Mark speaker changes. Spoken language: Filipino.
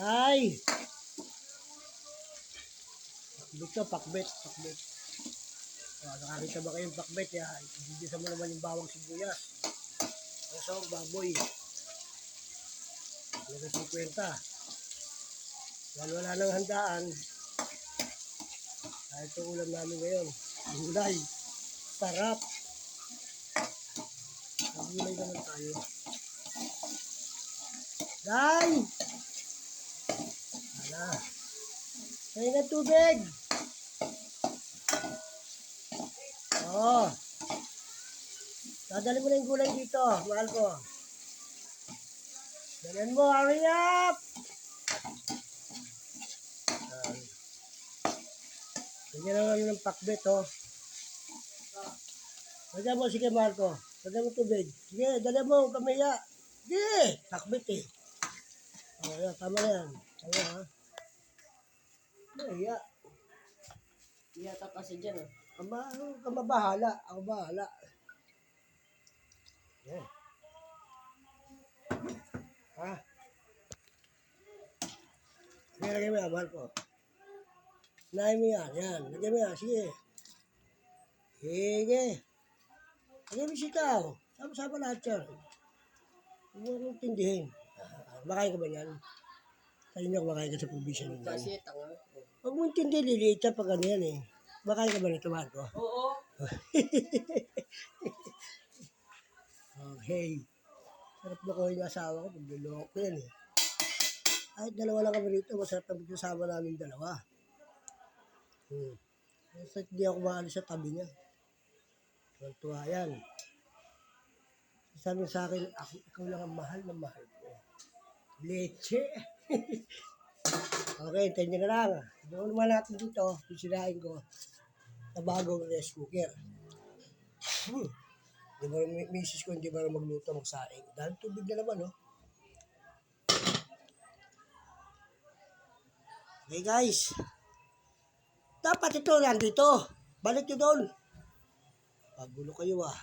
Speaker 1: Ay! Dito, pakbet. Nakakita ba kayong pakbet? Ibigisa mo naman yung bawang sibuyas. Kaso, baboy. Lagay 50. Dahil wala nang handaan. Dahil ito ulam namin ngayon. Gulay. Sarap. Gulay naman tayo. Day! Hala. Kaya nga tubig. Oo. Dadali mo na yung gulay dito. Mahal ko. Dalhin mo. Hurry up! Ganyan naman ng pakbet, oh. Dali mo, sige, mahal ko. Dali mo tubig. Sige, dali mo, kamaya. Sige, pakbet eh. O, yan, tama na yan. Tama, ha? Iya.
Speaker 2: Iya, tapasin dyan, oh.
Speaker 1: Ako bahala. Ako bahala. Yan. Ha? Sige, lagay mo yan, mahal ko. Lagay mo yan, yan. Lagay mo yan, sige. Sige. Lagay mo sitaw. Sama-sama lahat yan. Huwag mo nang tindihin. Makain ka ba yan? Sa inyo, kumakain ka sa probinsya nyo.
Speaker 2: Kasi, tanga.
Speaker 1: Huwag mo tindihin, liliit siya pag ano yan eh. Makain ka ba nito, mahal ko?
Speaker 2: Oo.
Speaker 1: Okay. Sarap na ko yung asawa ko. Pagluloko ko yan eh. Kahit dalawa lang kami rito, masarap na magsasama namin dalawa. Basta hindi ako maalis sa tabi niya. Tuwa yan. Sabi sa akin, ikaw lang ang mahal na mahal ko. Leche. Okay, hintayin nyo na lang. Doon naman natin dito, sisirain ko sa bagong rice cooker. Di ba misis ko hindi ba magluto, magsaing? Dahil tubig na naman, no? Okay, guys. Dapat ito nandito. Balik nyo doon. Pagulo kayo, ah.